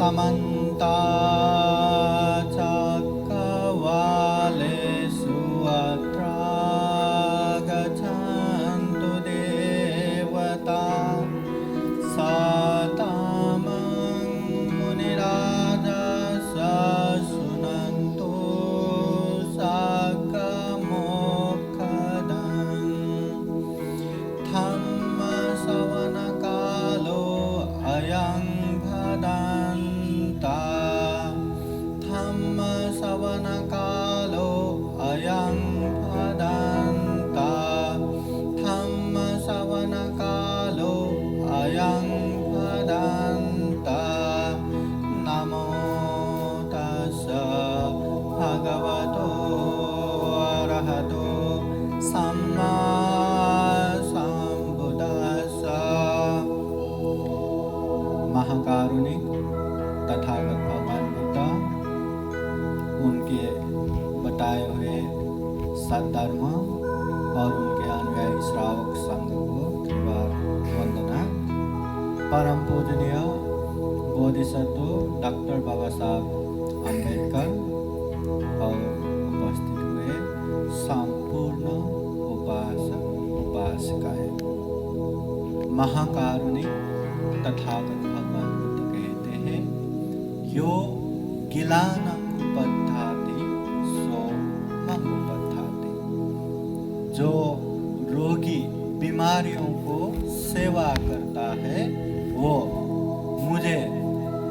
समन्ता चक्रवालेषु अत्रा गच्छन्तु देवता सातामं मुनिराजः शृण्वन्तु साकमोक्षदं धम्मश्रवणकालो अयं भदन्ता धम्मश्रवणकालो अयं भदन्ता धम्मश्रवणकालो अयं भदन्ता नमो तस्स भगवतो अरहतो सम्मा सम्बुद्दस्स। महाकारुणिक तथागत भगवान बुद्ध उनके बताए हुए सद्धर्म और उनके अनुयायी श्रावक संघ को त्रिवार वंदना। परम पूजनीय बोधिसत्व डॉक्टर बाबा साहब अम्बेडकर और उपस्थित हुए संपूर्ण उपासक उपासिकाएं। महाकारुणिक तथागत भगवान बुद्ध कहते हैं, यो गिलानं उपद्धाति सो मम उपद्धाति। जो रोगी बीमारियों को सेवा करता है वो मुझे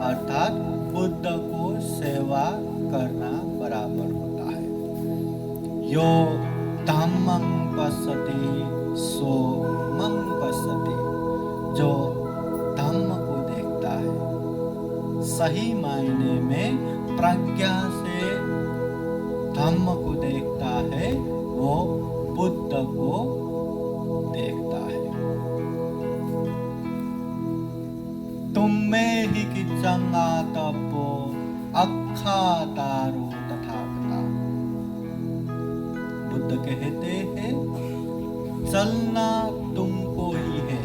अर्थात बुद्ध को सेवा करना बराबर होता है। यो धम्मं पश्यति सो मम पश्यति। जो धम्म को देखता है, सही मायने में प्रज्ञा से धम्म को देखता है, वो बुद्ध को देखता है। तुम में ही किच्चं आतपो अक्खातारो तथागता। बुद्ध कहते हैं, चलना तुमको ही है।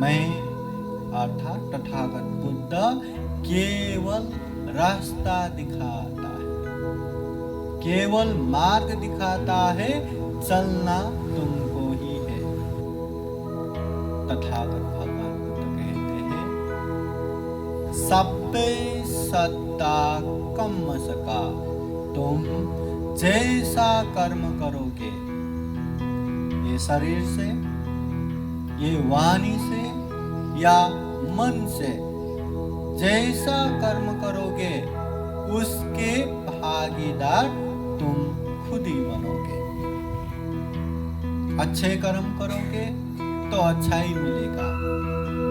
मैं अर्थात तथागत बुद्ध केवल रास्ता दिखाता है, केवल मार्ग दिखाता है, चलना तुमको ही है। तथागत भगवान बुद्ध कहते हैं, सब्बे सत्ता कम्मसका। तुम जैसा कर्म करोगे, ये शरीर से, ये वाणी से या मन से जैसा कर्म करोगे उसके भागीदार तुम खुद ही बनोगे। अच्छे कर्म करोगे तो अच्छाई मिलेगा,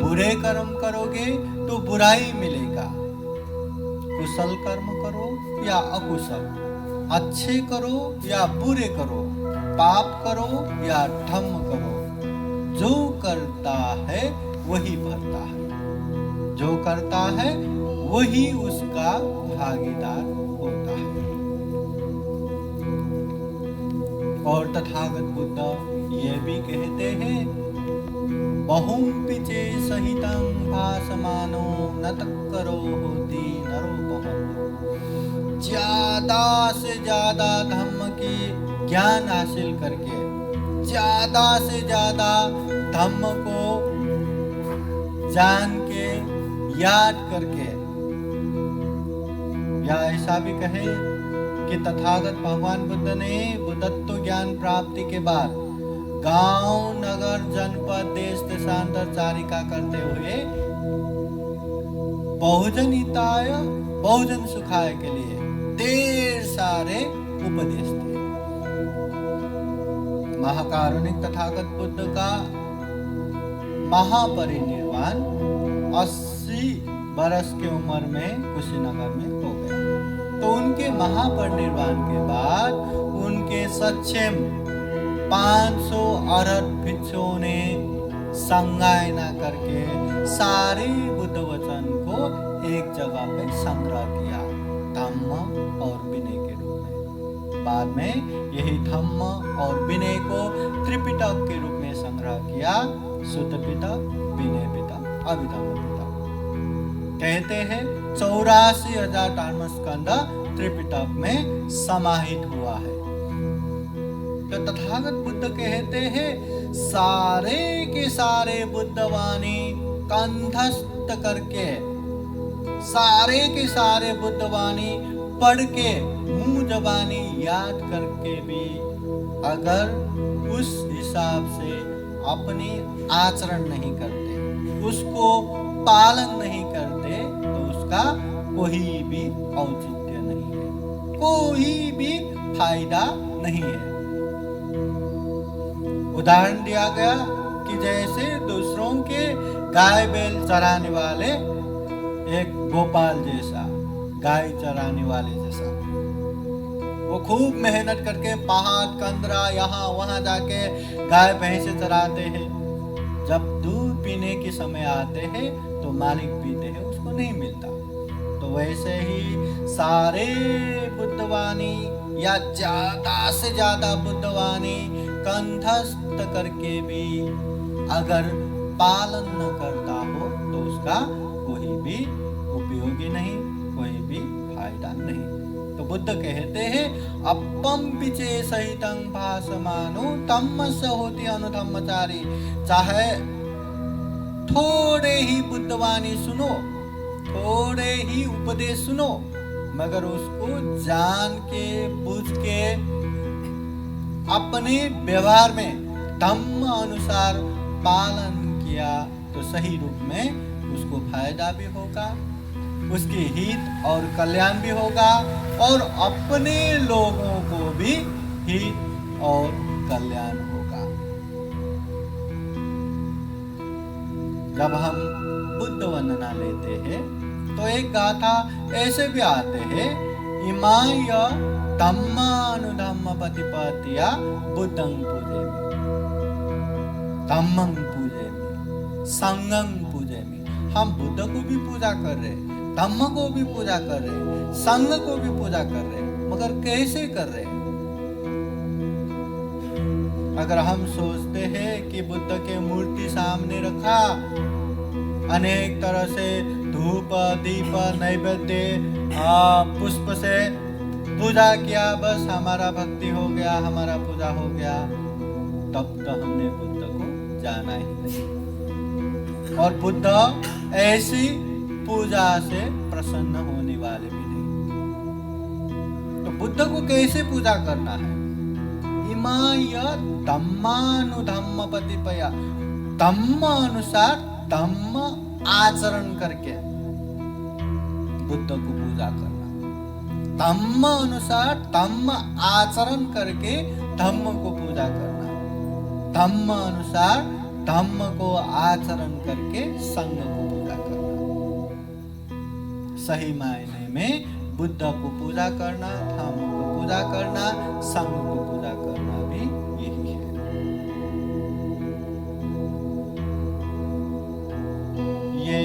बुरे कर्म करोगे तो बुराई मिलेगा। कुशल कर्म करो या अकुशल, अच्छे करो या बुरे करो, पाप करो या धर्म करो, जो करता है वही भरता है। जो करता है वही उसका भागीदार होता है। और तथागत बुद्ध ये भी कहते हैं, बहुम पिचे सहितं भासमानो न तक्करो होती नरोपमो। ज्यादा से ज्यादा धम्म की ज्ञान हासिल करके, ज्यादा से ज्यादा धम्म को जान के याद करके, या ऐसा भी कहे कि तथागत भगवान बुद्ध ने बुद्धत्व ज्ञान प्राप्ति के बाद गांव, नगर, जनपद, देश देशांतर चारिका करते हुए बहुजन हिताय बहुजन सुखाय के लिए ढेर सारे उपदेश दिए। महाकारुणिक तथागत बुद्ध का महापरिनिर्वाण 80 बरस की उम्र में कुशीनगर में हो गया। तो उनके महापरिनिर्वाण के बाद उनके सक्षम 500 अरहत भिक्षुओं ने संगायना करके सारे बुद्ध वचन को एक जगह पे संग्रह किया, धम्म और विनय के रूप में। बाद में यही धम्म और विनय को त्रिपिटक के रूप में संग्रह किया, सुत्त पिटक, विनय पिटक, अभिधम्म पिटक। कहते हैं 84,000 धर्मस्कंद त्रिपिटक में समाहित हुआ है। तो तथागत बुद्ध कहते हैं सारे के सारे बुद्धवाणी कंठस्थ करके, सारे के सारे बुद्धवाणी पढ़ के, मुंह जबानी याद करके भी अगर उस हिसाब से अपनी आचरण नहीं करते, उसको पालन नहीं करते, तो उसका कोई भी औचित्य नहीं है, कोई भी फायदा नहीं है। उदाहरण दिया गया कि जैसे दूसरों के गाय बैल चराने वाले एक गोपाल जैसा, गाय चराने वाले जैसा, वो खूब मेहनत करके पहाड़ कंदरा यहाँ वहां जाके गाय भैंसे चराते हैं। जब दूध पीने के समय आते हैं तो मालिक पीते हैं, उसको नहीं मिलता। तो वैसे ही सारे बुद्धवाणी या ज्यादा से ज्यादा बुद्धवाणी कंठस्थ करके भी अगर पालन न करता हो तो उसका कोई भी उपयोगी नहीं, कोई भी फायदा नहीं। तो बुद्ध कहते हैं अपम पिचे सहितं भासमानो तमस होती अनुधम्मचारी। चाहे थोड़े ही बुद्धवाणी सुनो, थोड़े ही उपदेश सुनो, मगर उसको जान के बुझ के अपने व्यवहार में धम्म अनुसार पालन किया तो सही रूप में उसको फायदा भी होगा, उसकी हित और कल्याण भी होगा और अपने लोगों को भी हित और कल्याण होगा। जब हम बुद्ध वंदना लेते हैं तो एक गाथा ऐसे भी आते हैं इमाय धम्मानुधम्म पतिपतिया बुद्धं पूजे धम्मं पूजे संगं पूजे। हम बुद्ध को भी पूजा कर रहे, धम्म को भी पूजा कर रहे, संघ को भी पूजा कर रहे, मगर कैसे कर रहे? अगर हम सोचते हैं कि बुद्ध के मूर्ति सामने रखा, अनेक तरह से धूप दीप नैवेद्य पुष्प से पूजा किया, बस हमारा भक्ति हो गया, हमारा पूजा हो गया, तब तो हमने बुद्ध को जाना ही नहीं। और बुद्ध ऐसी पूजा से प्रसन्न होने वाले भी नहीं। तो बुद्ध को कैसे पूजा करना है? इमाय धम्मानुधम्म पतिपया, धम्म अनुसार धम्म आचरण करके बुद्ध को पूजा करना, धम्म अनुसार धम्म आचरण करके धम्म को पूजा करना, धम्म अनुसार धम्म को आचरण करके संघ को पूजा करना। सही मायने में बुद्ध को पूजा करना, धम्म को पूजा करना, संघ को पूजा करना भी यही है। ये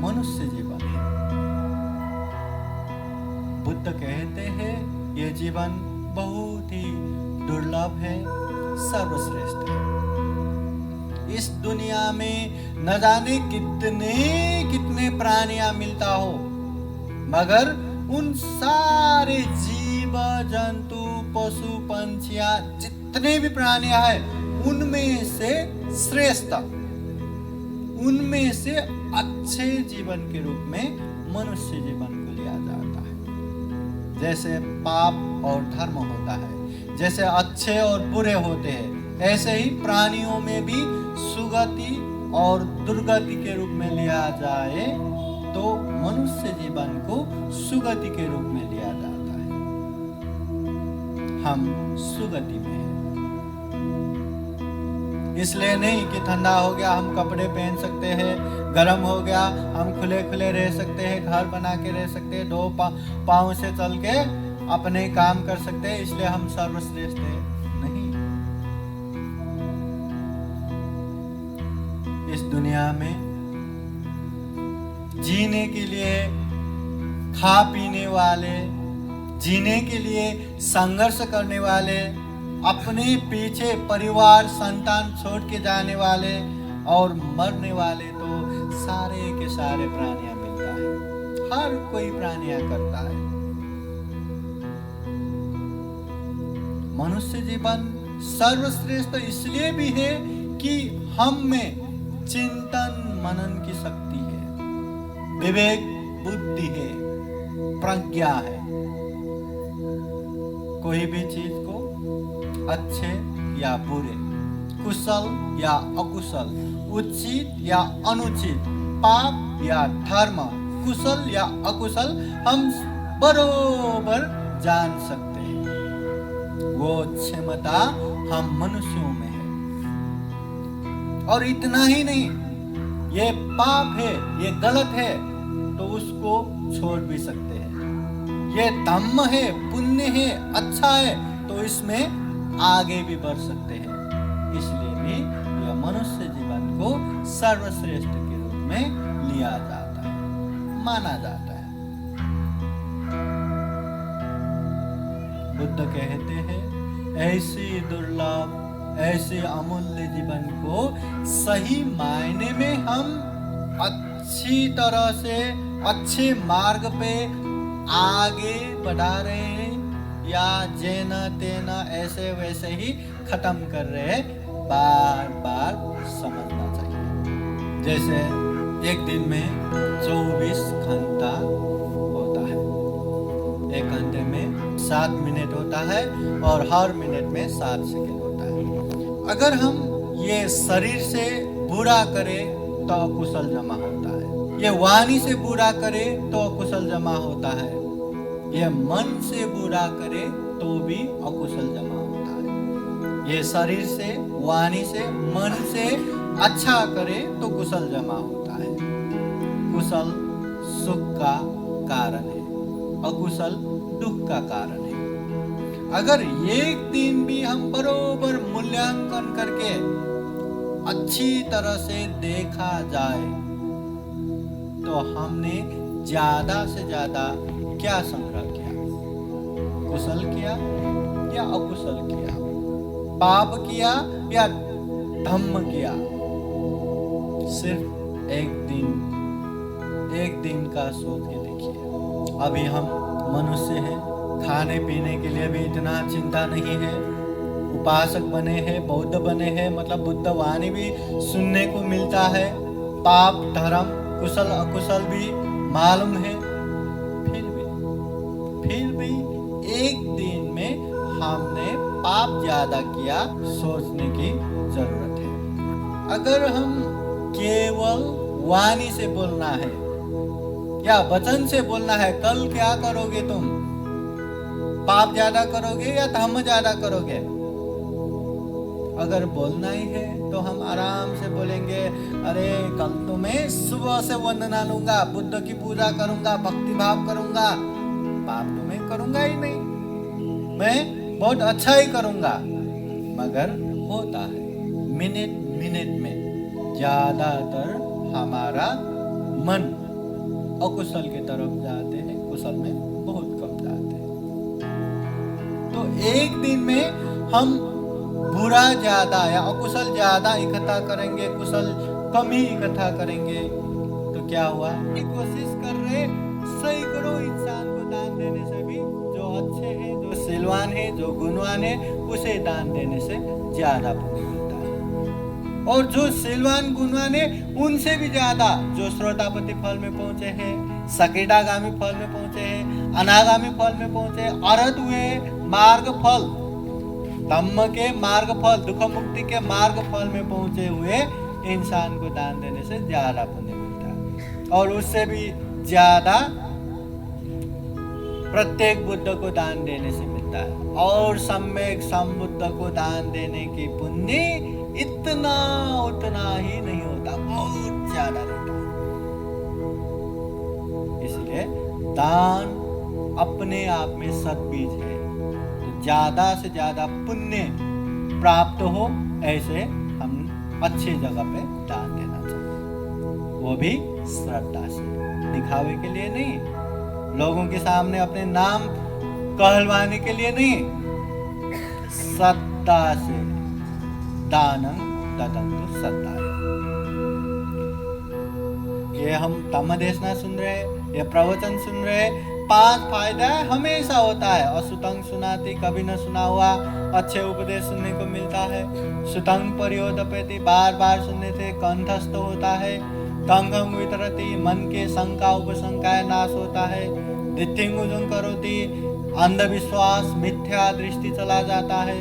मनुष्य जीवन है। बुद्ध कहते हैं ये जीवन बहुत ही दुर्लभ है, सर्वश्रेष्ठ है। इस दुनिया में न जाने कितने कितने प्राणियां मिलता हो, मगर उन सारे जीव जंतु पशु पंछियां जितने भी प्राणियां हैं उनमें से श्रेष्ठ, उनमें से अच्छे जीवन के रूप में मनुष्य जीवन को लिया जाता है। जैसे पाप और धर्म होता है, जैसे अच्छे और बुरे होते हैं, ऐसे ही प्राणियों में भी सुगति और दुर्गति के रूप में लिया जाए तो मनुष्य जीवन को सुगति के रूप में लिया जाता है। हम सुगति में हैं, इसलिए नहीं कि ठंडा हो गया हम कपड़े पहन सकते हैं, गर्म हो गया हम खुले खुले रह सकते हैं, घर बना के रह सकते हैं, दो पाँव से चल के अपने काम कर सकते हैं, इसलिए हम सर्वश्रेष्ठ हैं। नहीं, इस दुनिया में जीने के लिए खा पीने वाले, जीने के लिए संघर्ष करने वाले, अपने पीछे परिवार संतान छोड़ के जाने वाले और मरने वाले तो सारे के सारे प्राणियां मिलता है, हर कोई प्राणियां करता है। मनुष्य जीवन सर्वश्रेष्ठ इसलिए भी है कि हम में चिंतन मनन की शक्ति है, विवेक बुद्धि है, प्रज्ञा है। कोई भी चीज को अच्छे या बुरे, कुशल या अकुशल, उचित या अनुचित, पाप या धर्म, कुशल या अकुशल हम बरोबर जान सकते हैं। वो क्षमता हम मनुष्यों में है। और इतना ही नहीं, ये पाप है, ये गलत है, तो उसको छोड़ भी सकते हैं। ये धम्म है, पुण्य है, अच्छा है, तो इसमें आगे भी बढ़ सकते हैं। इसलिए भी यह मनुष्य जीवन को सर्वश्रेष्ठ के रूप में लिया जाता है, माना जाता है। बुद्ध कहते हैं, ऐसी दुर्लभ, ऐसे अमूल्य जीवन को सही मायने में हम अच्छी तरह से अच्छे मार्ग पे आगे बढ़ा रहे हैं या जेना तेना ऐसे वैसे ही खत्म कर रहे हैं, बार बार समझना चाहिए। जैसे एक दिन में 24 घंटा होता है, एक घंटे में 7 मिनट होता है और हर मिनट में 7 सेकंड होता है। अगर हम ये शरीर से बुरा करें तो अकुशल जमा होता है, ये वाणी से बुरा करे तो अकुशल जमा होता है, ये मन से बुरा करे तो भी अकुशल जमा होता है। ये शरीर से, वाणी से, मन से अच्छा करे तो कुशल जमा होता है। कुशल सुख का कारण है, अकुशल दुख का कारण है। अगर एक दिन भी हम बरोबर मूल्यांकन करके अच्छी तरह से देखा जाए तो हमने ज्यादा से ज्यादा क्या संग्रह किया, कुशल किया या अकुशल किया, पाप किया या धम्म किया। सिर्फ एक दिन का सोच के देखिए। अभी हम मनुष्य हैं, खाने पीने के लिए भी इतना चिंता नहीं है, उपासक बने हैं, बौद्ध बने हैं, मतलब बुद्ध वाणी भी सुनने को मिलता है, पाप धर्म कुशल अकुशल भी मालूम है। फिर भी एक दिन में हमने पाप ज्यादा किया, सोचने की जरूरत है। अगर हम केवल वाणी से बोलना है या वचन से बोलना है, कल क्या करोगे तुम, पाप ज्यादा करोगे या धर्म ज्यादा करोगे? अगर बोलना ही है तो हम आराम से बोलेंगे, अरे कल तो मैं सुबह से वंदना लूंगा, बुद्ध की पूजा करूंगा, भक्ति भाव करूंगा, पाप तो मैं करूंगा ही नहीं, मैं बहुत अच्छा ही करूंगा। मगर होता है मिनट में ज्यादातर हमारा मन अकुशल की तरफ जाते हैं, कुशल में बहुत कम जाते हैं। तो एक दिन में हम बुरा ज्यादा या अकुशल ज्यादा इकट्ठा करेंगे, कुशल कम ही इकट्ठा करेंगे, तो क्या हुआ? कोशिश कर रहे सैकड़ों इंसान को दान देने से भी जो अच्छे हैं, जो सिलवान है, जो गुणवान है, उसे दान देने से ज्यादा पुण्य मिलता है। और जो सिलवान गुणवान है उनसे भी ज्यादा जो श्रोतापति फल में पहुंचे हैं, सकेटागामी फल में पहुंचे हैं, अनागामी फल में पहुंचे, अरहत हुए, मार्ग फल, धम्म के मार्ग फल, दुख मुक्ति के मार्ग फल में पहुंचे हुए इंसान को दान देने से ज्यादा पुण्य मिलता है। और उससे भी ज्यादा प्रत्येक बुद्ध को दान देने से मिलता है। और सम्यक संबुद्ध को दान देने की पुण्य उतना ही नहीं होता, बहुत ज्यादा रहता है। इसलिए दान अपने आप में सद्बीज है। ज्यादा से ज्यादा पुण्य प्राप्त हो, ऐसे हम अच्छी जगह पे दान देना चाहिए, वो भी श्रद्धा से, दिखावे के लिए नहीं, लोगों के सामने अपने नाम कहलवाने के लिए नहीं, श्रद्धा से। दानं ददन्तु श्रद्धाया। ये हम धम्म देशना सुन रहे, ये प्रवचन सुन रहे, 5 फायदा हमेशा होता है। असुतंग सुनाती, कभी न सुना हुआ अच्छे उपदेश सुनने को मिलता है। सुतंग परियोदपेति, बार बार सुनने से कंठस्थ होता है। तंगं वितरति, मन के शंका उपशंकाएं नाश होता है। दित्तिंगुजुं करोति, अंधविश्वास मिथ्या दृष्टि चला जाता है।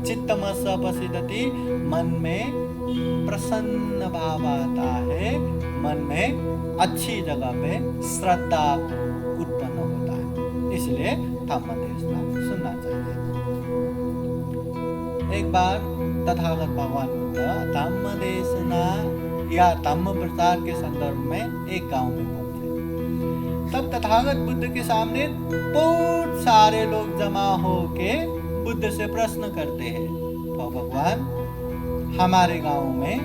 चित्तमस पसिदति, मन में प्रसन्न भाव आता है, मन में अच्छी जगह पे श्रद्धा उत्पन्न होता है। इसलिए धम्म देशना सुनना चाहिए। एक बार तथागत भगवान बुद्ध धम्म देशना या धम्म प्रचार के संदर्भ में एक गांव में पहुंचे। तब तथागत बुद्ध के सामने बहुत सारे लोग जमा होके बुद्ध से प्रश्न करते हैं, तो भगवान हमारे गांव में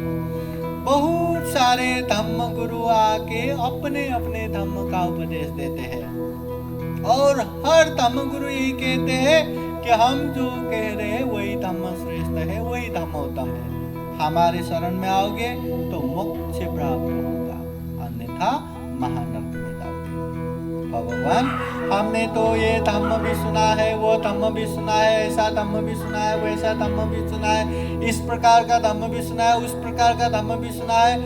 बहुत सारे धम्म गुरु आके अपने अपने धम्म का उपदेश देते हैं और हर धम्म गुरु यही कहते हैं कि हम जो कह रहे हैं वही धम्म श्रेष्ठ है, वही धम्म उत्तम है। हमारे शरण में आओगे तो मोक्ष प्राप्त होगा, अन्यथा महानरक में जाओगे। भगवान हमने तो ये धम्म भी सुना है, वो धम्म भी सुना है, ऐसा धम्म भी सुना है, वैसा धम्म भी सुना है, इस प्रकार का धम्म भी सुना है, उस प्रकार का धम्म भी सुना है,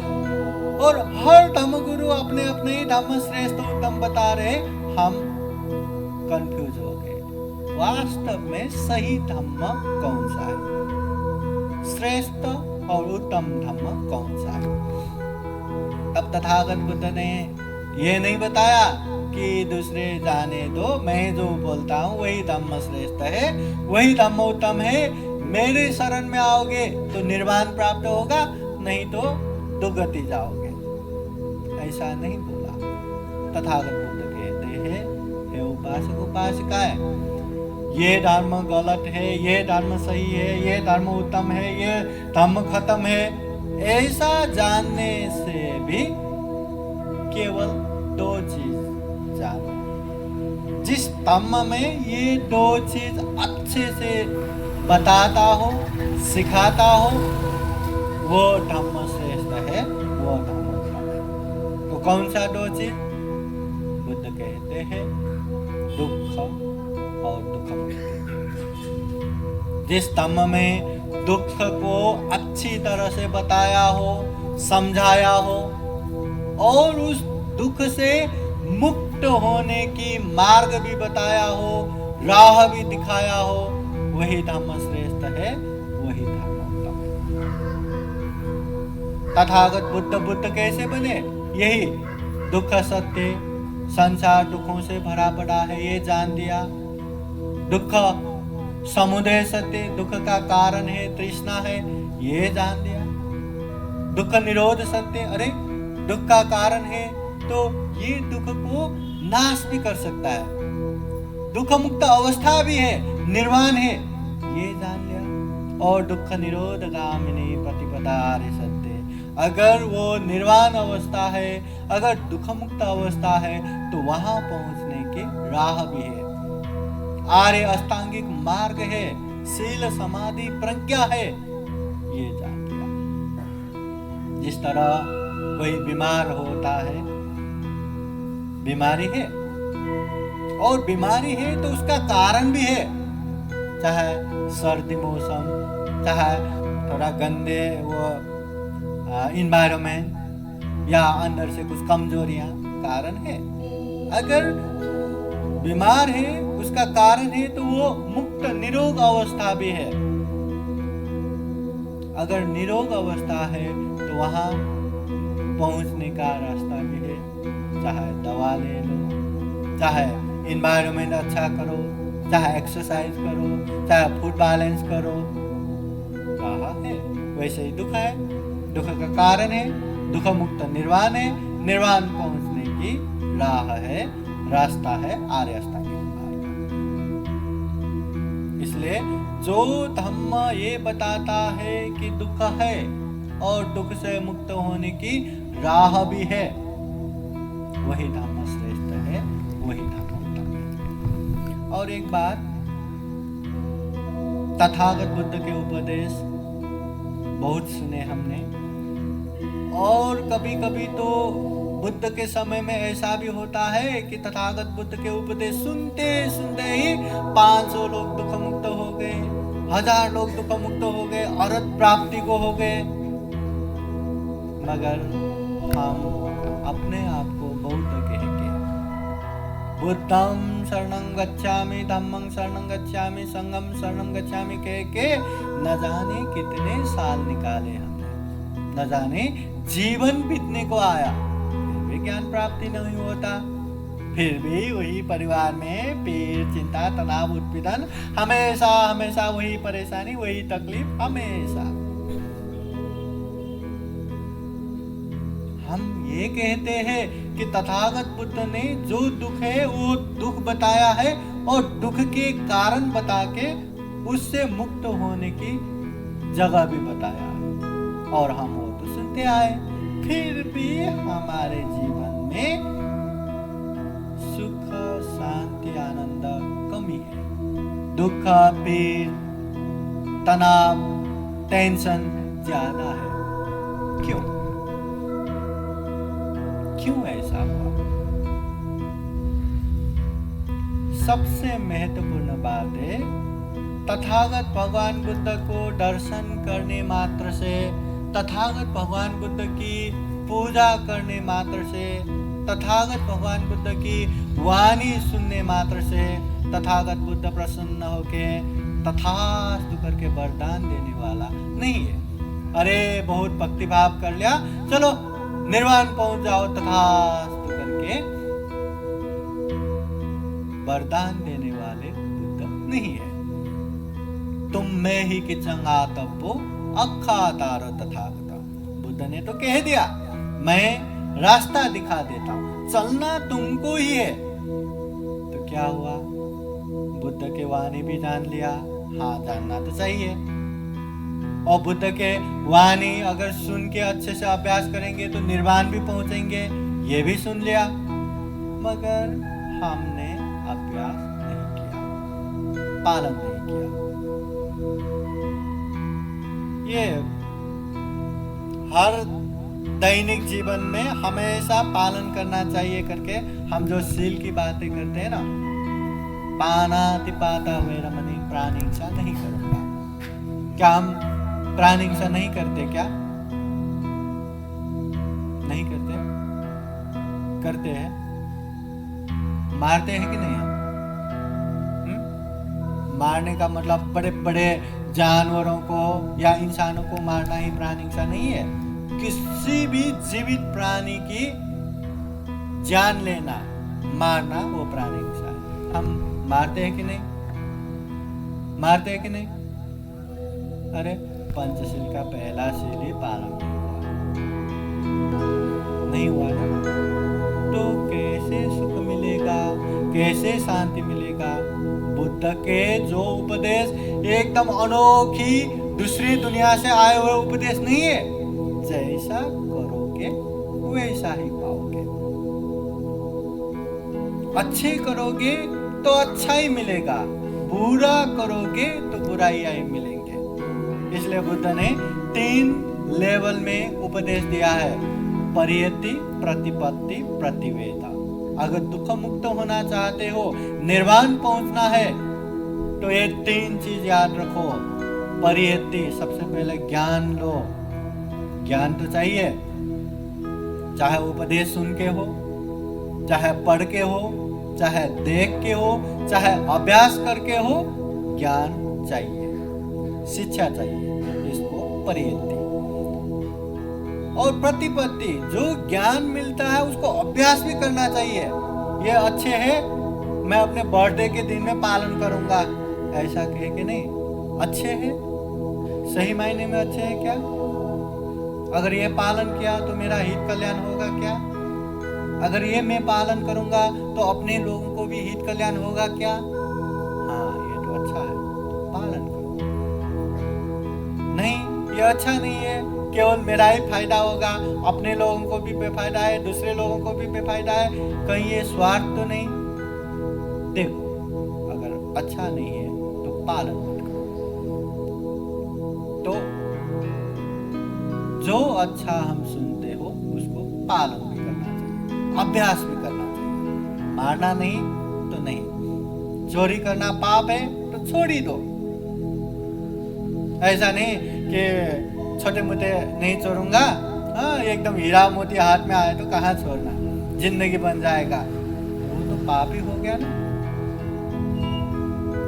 और हर धम्म गुरु अपने अपने ही धम्म श्रेष्ठ उत्तम बता रहे। हम कंफ्यूज हो गए, वास्तव में सही धम्म कौन सा है, श्रेष्ठ और उत्तम धम्म कौन सा है। तब तथागत बुद्ध ने ये नहीं बताया कि दूसरे जाने दो, मैं जो बोलता हूँ वही धम्म श्रेष्ठ है, वही धम्म उत्तम है। मेरे शरण में आओगे तो निर्वाण प्राप्त होगा, नहीं तो दुर्गति जाओगे, ऐसा नहीं बोला। तथागत बुद्ध कहते हैं, हे उपासक उपासिकाएं, ये धर्म गलत है, ये धर्म सही है, ये धर्म उत्तम है, ये धर्म खत्म है, ऐसा जानने से भी केवल 2 चीज जानो। जिस धम्म में ये 2 चीज अच्छे से बताता हो, सिखाता हो, वो धम्म श्रेष्ठ है, वो धम्म उत्तम है। तो कौन सा 2 चीज? बुद्ध कहते हैं दुख और दुख मुक्ति। जिस धम्म में दुख को अच्छी तरह से बताया हो, समझाया हो और उस दुख से मुक्त होने की मार्ग भी बताया हो, राह भी दिखाया हो, वही धम्म श्रेष्ठ है, वही धम्म उत्तम है। तथागत बुद्ध कैसे बने? यही दुख सत्य, संसार दुखों से भरा पड़ा है, ये जान दिया। दुख समुदय सत्य, दुख का कारण है, तृष्णा है, ये जान दिया। दुख निरोध सत्य, अरे दुख का कारण है तो ये दुख को नाश भी कर सकता है, दुख मुक्त अवस्था भी है, निर्वाण है, ये जान लिया। और दुख निरोध गामिनी प्रतिपदा आर्य सत्य, अगर वो निर्वाण अवस्था है, अगर दुख मुक्त अवस्था है तो वहां पहुंचने की राह भी है, आर्य अष्टांगिक मार्ग है, शील समाधि प्रज्ञा है, ये जान लिया। जिस तरह कोई बीमार होता है, बीमारी है और बीमारी है तो उसका कारण भी है, चाहे सर्दी मौसम, चाहे थोड़ा गंदे वो इन्वायरमेंट या अंदर से कुछ कमजोरियां कारण है। अगर बीमार है उसका कारण है तो वो मुक्त निरोग अवस्था भी है। अगर निरोग अवस्था है तो वहां पहुंचने का रास्ता भी है, चाहे दवा ले लो, चाहे इन्वायरमेंट अच्छा करो, चाहे एक्सरसाइज करो, चाहे फूड बैलेंस करो, कहा है। वैसे ही दुख है, दुख का कारण है, दुख मुक्त निर्वाण है, निर्वाण पहुंचने की राह है, रास्ता है आर्य अष्टांगिक मार्ग। इसलिए जो धम्म ये बताता है कि दुख है और दुख से मुक्त होने की राह भी है, वही धम्म श्रेष्ठ है, वही धम्म उत्तम है। और एक बात, तथागत बुद्ध के उपदेश बहुत सुने हमने और कभी कभी तो बुद्ध के समय में ऐसा भी होता है कि तथागत बुद्ध के उपदेश सुनते सुनते ही 500 लोग दुख मुक्त हो गए, 1000 लोग दुख मुक्त हो गए, अर्हत प्राप्ति को हो गए। मगर हम अपने आप को बौद्ध कह के बुद्धं शरणं गच्छामि, धम्मं शरणं गच्छामि, संघं शरणं गच्छामि कह के न जाने कितने साल निकाले हमने, न जाने जीवन बीतने को आया, फिर भी ज्ञान प्राप्ति नहीं होता। फिर भी वही परिवार में पीड़, चिंता, तनाव, उत्पीड़न, हमेशा हमेशा वही परेशानी, वही तकलीफ, हमेशा। हम ये कहते हैं कि तथागत बुद्ध ने जो दुख है वो दुख बताया है और दुख के कारण बता के उससे मुक्त होने की जगह भी बताया है, और हम वो तो सुनते आए। फिर भी हमारे जीवन में सुख, शांति, आनंद कमी है। दुख, पीड़, तनाव, टेंशन ज्यादा है। क्यों ऐसा हुआ? सबसे महत्वपूर्ण बात है, तथागत भगवान बुद्ध को दर्शन करने मात्र से, तथागत भगवान बुद्ध की पूजा करने मात्र से, तथागत भगवान बुद्ध की वाणी सुनने मात्र से तथागत बुद्ध प्रसन्न होके तथास्तु करके वरदान देने वाला नहीं है। अरे बहुत भक्ति भाव कर लिया, चलो निर्वाण पहुंच जाओ तथास्तु करके वरदान देने वाले बुद्ध नहीं है। तुम में ही किचंग आतब्बो अक्खा तारो तथागता। बुद्ध ने तो कह दिया, मैं रास्ता दिखा देता हूं, चलना तुमको ही है। तो क्या हुआ? बुद्ध के वाणी भी जान लिया। हाँ, जानना तो चाहिए। और बुद्ध के वाणी अगर सुन के अच्छे से अभ्यास करेंगे तो निर्वाण भी पहुंचेंगे, ये भी सुन लिया। मगर हमने अभ्यास नहीं किया, पालन नहीं किया। ये हर दैनिक जीवन में हमेशा पालन करना चाहिए करके हम जो सील की बातें करते हैं ना, पानातिपाता वैरमणि, प्राणिहिंसा नहीं करूंगा। क्या हम प्राणिहिंसा नहीं करते? क्या नहीं करते? करते हैं। मारते हैं कि नहीं हम? मारने का मतलब बड़े बड़े जानवरों को या इंसानों को मारना ही प्राणिहिंसा नहीं है। किसी भी जीवित प्राणी की जान लेना, मारना, वो प्राणिहिंसा है। हम मारते हैं कि नहीं? मारते हैं कि नहीं? अरे पंचशील का पहला शील ही पालन नहीं हुआ ना, तो कैसे सुख मिलेगा, कैसे शांति मिलेगा? बुद्ध के जो उपदेश एकदम अनोखी दूसरी दुनिया से आए हुए उपदेश नहीं है। जैसा करोगे वैसा ही पाओगे। अच्छे करोगे तो अच्छा ही मिलेगा, बुरा करोगे तो बुराइयां ही मिलेंगे। इसलिए बुद्ध ने 3 लेवल में उपदेश दिया है, परियति, प्रतिपत्ति, प्रतिवेदा। अगर दुख मुक्त होना चाहते हो, निर्वाण पहुंचना है, तो ये 3 चीज याद रखो। परियति, सबसे पहले ज्ञान लो। ज्ञान तो चाहिए, चाहे उपदेश सुन के हो, चाहे पढ़ के हो, चाहे देख के हो, चाहे अभ्यास करके हो, ज्ञान चाहिए, शिक्षा चाहिए। इसको परियति। और प्रतिपत्ति, जो ज्ञान मिलता है उसको अभ्यास भी करना चाहिए। ये अच्छे है, मैं अपने बर्थडे के दिन में पालन करूंगा, ऐसा कहे कि नहीं? अच्छे है, सही मायने में अच्छे है क्या? अगर ये पालन किया तो मेरा हित कल्याण होगा क्या? अगर ये मैं पालन करूंगा तो अपने लोगों को भी हित कल्याण होगा क्या? हाँ, ये तो अच्छा है, पालन करो। नहीं, ये अच्छा नहीं है, केवल मेरा ही फायदा होगा, अपने लोगों को भी बेफायदा है, दूसरे लोगों को भी बेफायदा है, कहीं ये स्वार्थ तो नहीं? देखो, अगर अच्छा नहीं है तो पालन मत करो। तो जो अच्छा हम सुनते हो उसको पालन भी करना चाहिए। अभ्यास भी करना चाहिए। मारना नहीं तो नहीं, चोरी करना पाप है तो छोड़ ही दो। ऐसा नहीं कि छोटे मोटे नहीं छोड़ूंगा, एकदम हीरा मोती हाथ में आए तो कहाँ छोड़ना, जिंदगी बन जाएगा, वो तो पाप ही हो गया ना।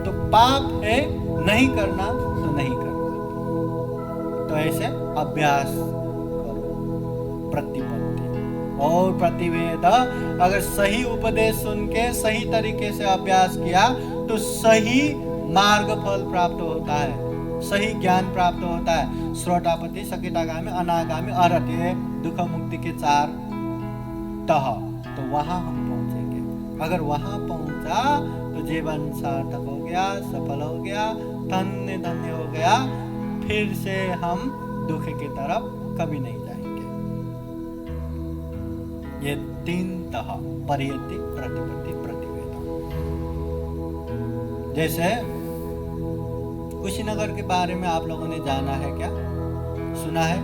तो पाप है नहीं करना तो नहीं करना, तो ऐसे अभ्यास करो, प्रतिपत्ति और प्रतिवेद। अगर सही उपदेश सुन के सही तरीके से अभ्यास किया तो सही मार्ग फल प्राप्त होता है, सही ज्ञान प्राप्त होता है। श्रोतापति, सकितागामी, अनागामी, अरहत, ये दुख मुक्ति के 4 तह, तो वहां हम पहुंचेंगे। अगर वहां पहुंचा तो जीवन सार्थक हो गया, सफल हो गया, धन्य धन्य हो गया। फिर से हम दुख की तरफ कभी नहीं जाएंगे। ये 3 तह, परियति, प्रतिपत्ति, प्रतिवेद। जैसे कुशीनगर के बारे में आप लोगों ने जाना है क्या, सुना है?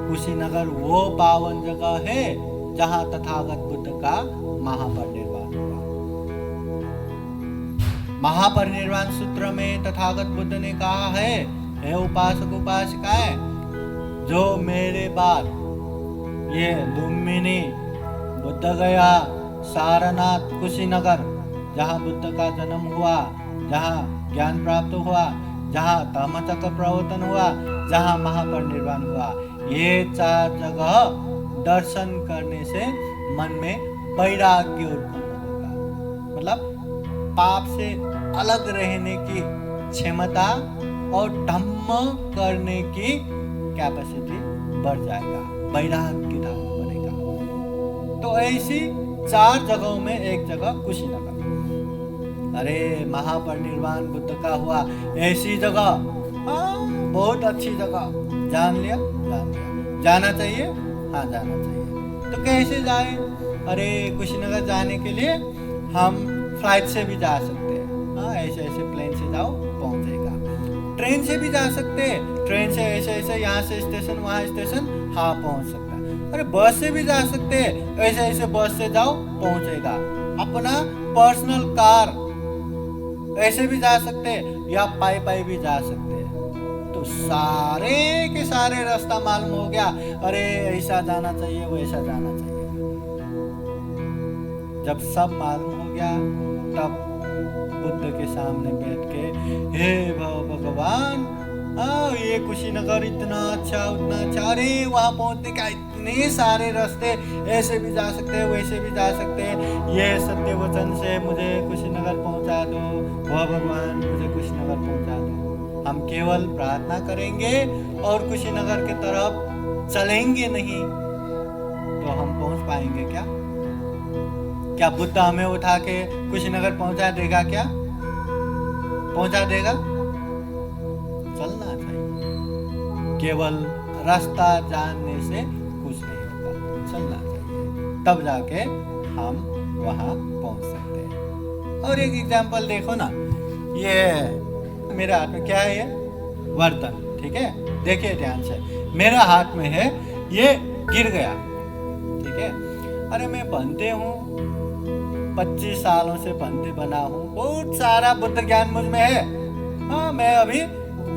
कुशीनगर वो पावन जगह है जहां तथागत बुद्ध का महापरिनिर्वाण हुआ। महापरिनिर्वाण सूत्र में तथागत बुद्ध ने कहा है, हे उपासक उपासिकाएं, जो मेरे बाद ये लुम्बिनी, बुद्ध गया, सारनाथ, कुशीनगर, जहां बुद्ध का जन्म हुआ, जहां ज्ञान प्राप्त हुआ, जहां धम्मचक्र प्रवर्तन हुआ, जहां महापरिनिर्वाण हुआ, ये 4 जगह दर्शन करने से मन में वैराग्य उत्पन्न होगा। मतलब पाप से अलग रहने की क्षमता और धम्म करने की कैपेसिटी बढ़ जाएगा, वैराग्य धाम बनेगा। तो ऐसी 4 जगहों में एक जगह कुशीनगर। अरे महापरिनिर्वाण बुद्ध का हुआ, ऐसी जगह, बहुत अच्छी जगह, जान लिया, जाना चाहिए, हाँ जाना चाहिए। तो कैसे जाए? अरे कुशीनगर जाने के लिए हम फ्लाइट से भी जा सकते हैं, हाँ ऐसे ऐसे प्लेन से जाओ पहुंचेगा। ट्रेन से भी जा सकते हैं, ट्रेन से ऐसे ऐसे यहाँ से स्टेशन वहाँ स्टेशन, हाँ पहुंच सकता है। अरे बस से भी जा सकते हैं, ऐसे ऐसे बस से जाओ पहुंचेगा। अपना पर्सनल कार ऐसे भी जा सकते हैं, या पाई पाई भी जा सकते हैं। तो सारे के सारे रास्ता मालूम हो गया, अरे ऐसा जाना चाहिए, वैसा जाना चाहिए। जब सब मालूम हो गया तब बुद्ध के सामने बैठ के, हे भगवान, ये कुशीनगर इतना अच्छा, उतना अच्छा, अरे वहां पहुंचने का इतने सारे रास्ते, ऐसे भी जा सकते हैं, वैसे भी जा सकते हैं, ये सत्य वचन से मुझे कुशीनगर पहुंचा दो, वह भगवान मुझे कुशीनगर पहुंचा दो। हम केवल प्रार्थना करेंगे और कुशीनगर की तरफ चलेंगे नहीं तो हम पहुंच पाएंगे क्या? क्या बुद्ध हमें उठा के कुशीनगर पहुंचा देगा? क्या पहुंचा देगा? चलना चाहिए, केवल रास्ता जानने से कुछ नहीं होगा, चलना चाहिए, तब जाके हम वहां पहुंच सकते हैं। और एक एग्जांपल देखो ना, ये मेरे हाथ में क्या है, ये बर्तन, ठीक है, देखिए ध्यान से, मेरे हाथ में है, ये गिर गया, ठीक है। अरे मैं बनते हूँ, 25 सालों से बनते बना हूँ, बहुत सारा बुद्ध ज्ञान मुझ में है, हाँ मैं अभी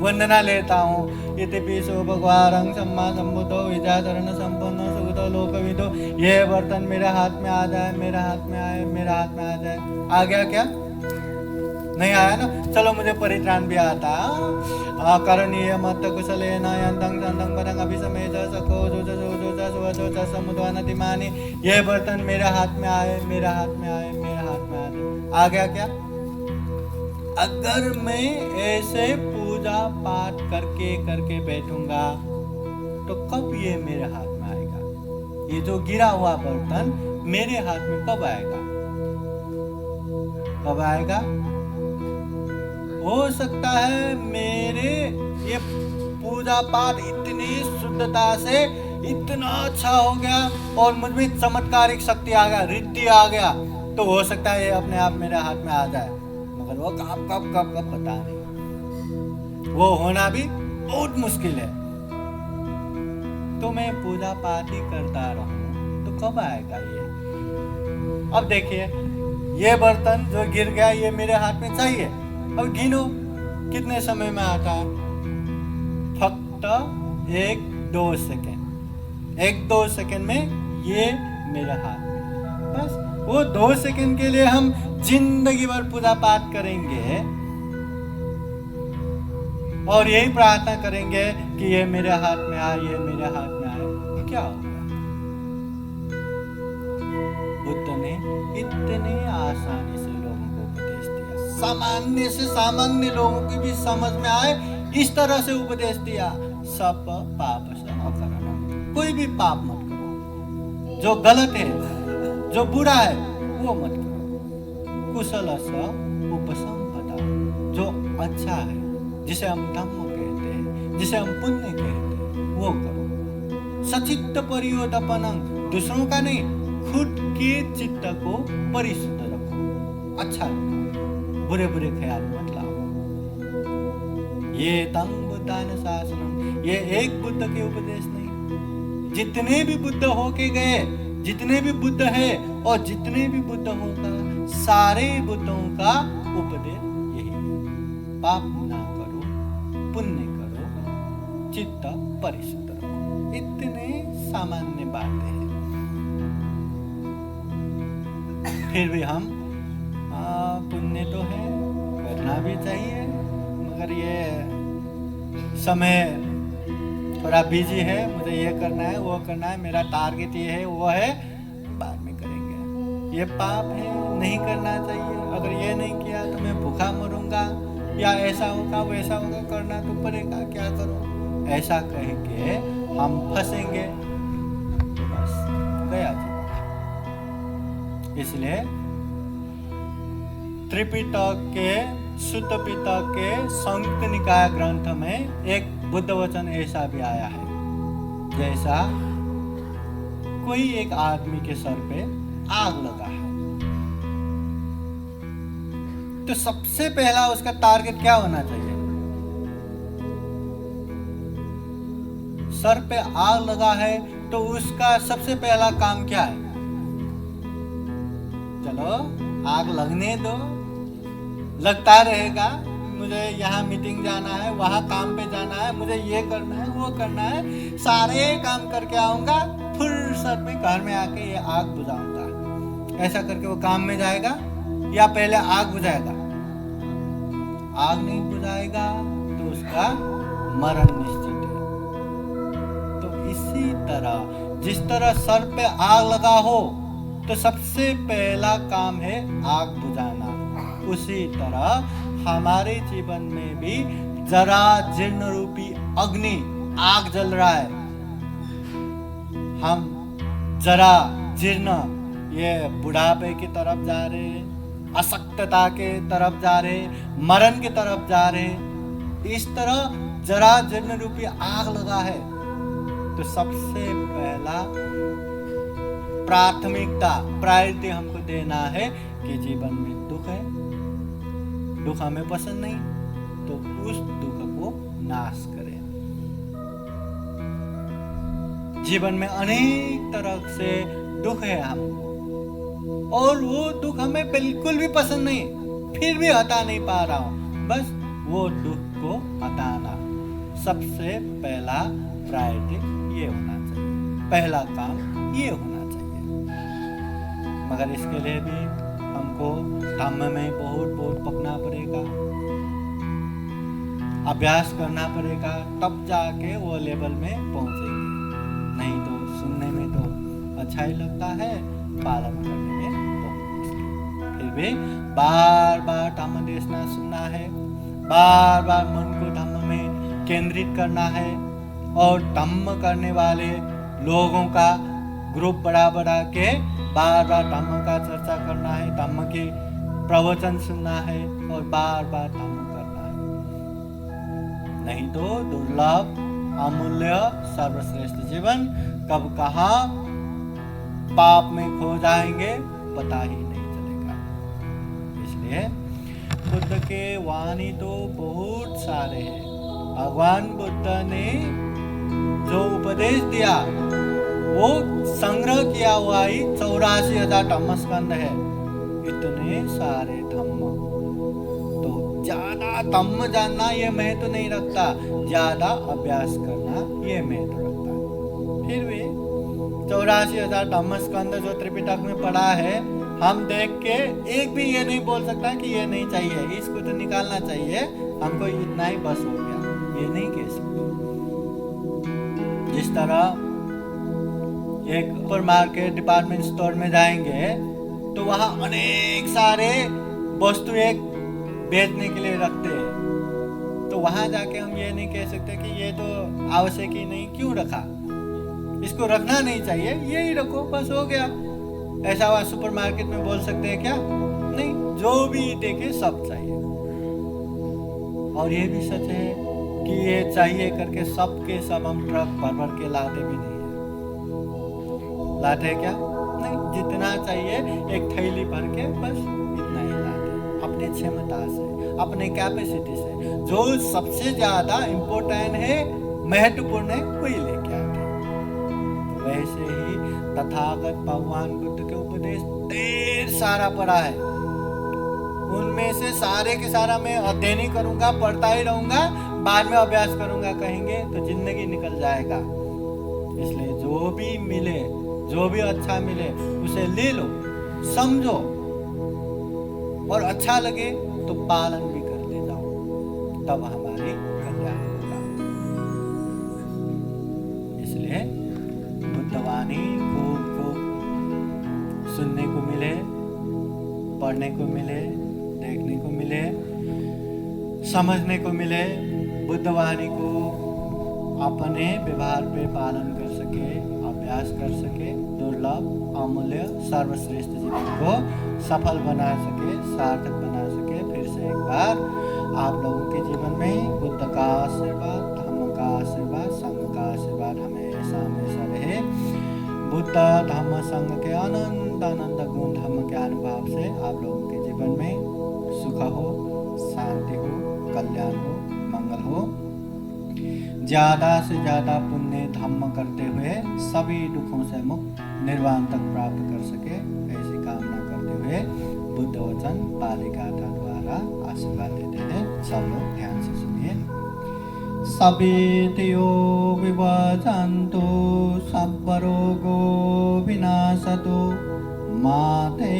वंदना लेता हूँ, इतिपिसो भगवान सम्मा संबुद्धो विद्याधरण संपन्नो सुखदो लोकविदो। ये बर्तन मेरे हाथ में आ जाए, मेरे हाथ में आए, मेरे हाथ में आ जाए। आ गया क्या? नहीं आया ना? चलो मुझे परित्राण भी आता, करणीय मत कुशलेन यंतं संतं पदं अभिसमेत सको जोजा जोजा सुवजोजा समुद्वानतिमानि। ये बर्तन मेरे हाथ में आए, मेरे हाथ में आए, मेरे हाथ में आए। आ गया क्या? अगर मैं ऐसे पूजा पाठ करके बैठूंगा तो कब ये मेरे हाथ में आएगा? ये जो गिरा हुआ बर्तन मेरे हाथ में कब आएगा? कब आएगा? हो सकता है मेरे ये पूजा पाठ इतनी शुद्धता से इतना अच्छा हो गया और मुझ में चमत्कारिक शक्ति आ गया, रिद्धि आ गया, तो हो सकता है ये अपने आप मेरे हाथ में आ जाए, मगर वो कब पता नहीं, वो होना भी बहुत मुश्किल है। तो मैं पूजा पाठ ही करता रहूं तो कब आएगा ये? अब देखिए, ये बर्तन जो गिर गया ये मेरे हाथ में चाहिए। अब गिनो कितने समय में आता है? फक्त 1-2 सेकेंड, 1-2 सेकेंड में ये मेरे हाथ में। बस वो 2 सेकेंड के लिए हम जिंदगी भर पूजा पाठ करेंगे और यही प्रार्थना करेंगे कि ये मेरे हाथ में आए, ये मेरे हाथ में आए। क्या होगा? बुद्ध ने इतने आसानी से लोगों को उपदेश दिया, सामान्य से सामान्य लोगों की भी समझ में आए इस तरह से उपदेश दिया। सब पाप से अकरणम, कोई भी पाप मत करो, जो गलत है, जो बुरा है वो मत करो। कुशल स उपसंपदा, जो अच्छा है, जिसे हम धम्म कहते हैं, जिसे हम पुण्य कहते हैं, वो करो। सचित्त परियोदपनम, दूसरों का नहीं, खुद के चित्त को परिशुद्ध रखो, अच्छा रखो, बुरे बुरे ख्याल मत लाओ। ये तंग बुद्धान शासनम, ये एक बुद्ध के उपदेश नहीं, जितने भी बुद्ध होके गए, जितने भी बुद्ध है और जितने भी बुद्ध होगा, सारे बुद्धों का उपदेश यही है। पाप ना करो, पुण्य करो, चित्त परिशुद्ध रखो। इतने सामान्य बातें हैं, फिर भी हम पुण्य तो है, करना भी चाहिए, मगर ये समय थोड़ा बिजी है, मुझे ये करना है, वो करना है, मेरा टारगेट ये है, वो है, बाद में करेंगे। ये पाप है, नहीं करना चाहिए। अगर ये नहीं किया तो मैं भूखा मरूंगा, या ऐसा होगा वैसा होगा, करना तो पड़ेगा, क्या करो, ऐसा कह के हम फंसेंगे, बस गया जी। इसलिए त्रिपिटक के सुत्त पिटक के संयुक्त निकाय ग्रंथ में एक बुद्ध वचन ऐसा भी आया है, जैसा कोई एक आदमी के सर पे आग लगा है, तो सबसे पहला उसका टारगेट क्या होना चाहिए? सर पे आग लगा है तो उसका सबसे पहला काम क्या है? चलो आग लगने दो, लगता रहेगा, मुझे यहाँ मीटिंग जाना है, वहाँ काम पे जाना है, मुझे ये करना है, वो करना है, सारे काम करके आऊंगा, फुर्सत में घर में आके ये आग बुझाऊंगा। ऐसा करके वो काम में जाएगा या पहले आग बुझाएगा? आग नहीं बुझाएगा तो उसका मरण निश्चित है। तो इसी तरह जिस तरह सर पे आग लगा हो तो सबसे पहला काम है आग बुझाना, उसी तरह हमारे जीवन में भी जरा जीर्ण रूपी अग्नि आग जल रहा है। हम जरा जीर्ण ये बुढ़ापे की तरफ जा रहे हैं, अशक्तता के तरफ जा रहे हैं, मरण की तरफ जा रहे हैं। इस तरह जरा जीर्ण रूपी आग लगा है, तो सबसे पहला प्राथमिकता, प्रायोरिटी हमको देना है कि जीवन में दुख है, दुख हमें पसंद नहीं, तो उस दुख को नाश करें। जीवन में अनेक तरह से दुख है हमको, और वो दुख हमें बिल्कुल भी पसंद नहीं, फिर भी हटा नहीं पा रहा हूं। बस वो दुख को हटाना सबसे पहला प्रायोरिटी ये होना चाहिए, पहला काम ये होना चाहिए। मगर इसके लिए भी हमको धम्म में बहुत पकना पड़ेगा, अभ्यास करना पड़ेगा, तब जाके वो लेवल में पहुंचेंगे। नहीं तो सुनने में तो अच्छा ही लगता है, पालन करने में बहुत मुश्किल। फिर भी बार बार धम्म देशना सुनना है, बार बार मन को धम्म में केंद्रित करना है, और धम्म करने वाले लोगों का ग्रुप बढ़ा के बार बार धम्म का चर्चा करना है, धम्म के प्रवचन सुनना है, और बार बार धम्म करना है। नहीं तो दुर्लभ अमूल्य सर्वश्रेष्ठ जीवन कब कहाँ पाप में खो जाएंगे पता ही नहीं चलेगा। इसलिए बुद्ध के वाणी तो बहुत सारे हैं। भगवान बुद्ध ने जो उपदेश दिया वो संग्रह किया हुआ ही 84,000 धम्मस्कंद है। इतने सारे धम्म, तो ज्यादा धम्म जानना ये महत्व नहीं रखता, ज्यादा अभ्यास करना ये महत्व रखता है। फिर भी 84,000 धम्मस्कंद जो त्रिपिटक में पढ़ा है, हम देख के एक भी ये नहीं बोल सकता कि ये नहीं चाहिए, इसको तो निकालना चाहिए, हमको इतना ही बस हो गया, ये नहीं कह सकते। जिस तरह एक सुपर मार्केट डिपार्टमेंट स्टोर में जाएंगे तो वहाँ अनेक सारे वस्तु एक बेचने के लिए रखते हैं, तो वहाँ जाके हम ये नहीं कह सकते कि ये तो आवश्यक ही नहीं, क्यों रखा, इसको रखना नहीं चाहिए, यही रखो बस हो गया। ऐसा वहाँ सुपर मार्केट में बोल सकते हैं क्या? नहीं, जो भी देखे सब चाहिए। और ये भी सच है कि ये चाहिए करके सब के सब हम ट्रक भर भर के लाते भी नहीं है। लाते हैं क्या? नहीं, जितना चाहिए एक थैली भर के बस इतना ही लाते हैं, अपने क्षमता से, अपने कैपेसिटी से। जो सबसे ज्यादा इम्पोर्टेंट है, महत्वपूर्ण है, वही लेके आते हैं। वैसे ही तथागत भगवान बुद्ध के उपदेश ढेर सारा पढ़ा है, उनमें से सारे के सारा मैं अध्ययन ही करूंगा, पढ़ता ही रहूंगा, बाद में अभ्यास करूंगा कहेंगे तो जिंदगी निकल जाएगा। इसलिए जो भी मिले, जो भी अच्छा मिले उसे ले लो, समझो, और अच्छा लगे तो पालन भी कर ले जाओ, तब हमारे कल्याण होगा। इसलिए बुद्धवाणी खूब सुनने को मिले, पढ़ने को मिले, देखने को मिले, समझने को मिले, बुद्धवाणी को अपने व्यवहार पे पालन कर सके, अभ्यास कर सके, दुर्लभ, अमूल्य, सर्वश्रेष्ठ जीवन को सफल बना सके, सार्थक बना सके। फिर से एक बार आप लोगों के जीवन में बुद्ध का आशीर्वाद, धम्म का आशीर्वाद, संघ का आशीर्वाद हमेशा हमेशा रहे। बुद्ध धम्म संघ के अनंत अनंत गुण धम्म के अनुभव से आप लोगों के जीवन में सुख हो, शांति हो, कल्याण हो, मंगल हो। ज्यादा से ज्यादा पुण्य धम्म करते हुए सभी दुखों से मुक्त निर्वाण तक प्राप्त कर सके, ऐसी कामना करते हुए बुद्ध वचन पाली गाथा द्वारा आशीर्वाद देते हैं। सब लोग ध्यान से सुनिए। सभेतयो विवजन्तु सर्वरोगो विनाशतु माते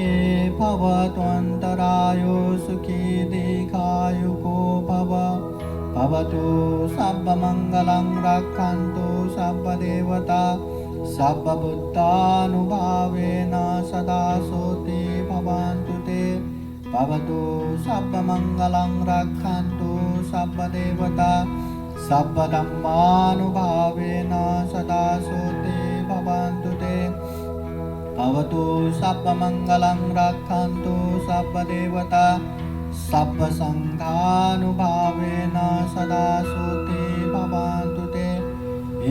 भवत्वन्तरायो सुखी दीर्घायुको भव। भवतु सर्वमङ्गलं रक्षन्तु सर्वदेवता सर्वबुद्धानुभावेन सदा सोते भवन्तु ते। भवतु सर्वमङ्गलं रक्षन्तु सर्वदेवता सर्वधर्मानुभावेन सदा सोते भवन्तु ते। भवतु सर्वमङ्गलं रक्षन्तु सर्वदेवता सर्वसङ्घानुभावेन सदा सोते भवन्तु ते।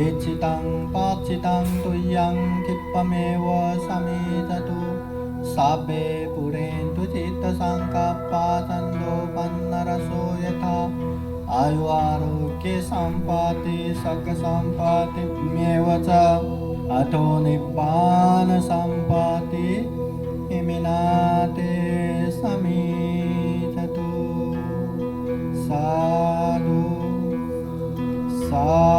इच्छितं पाक्षितं तुय्यं क्षिप्रमेव समेततु सापे पुरेन्तु चित्तसङ्कल्पा सन्दोपन्नरसो यथा। आयु आरोग्य सम्पत्ति सक्कसम्पत्तिमेव च अतो निब्बान सम्पत्ति इमिनाते समीततु। साधु साधु।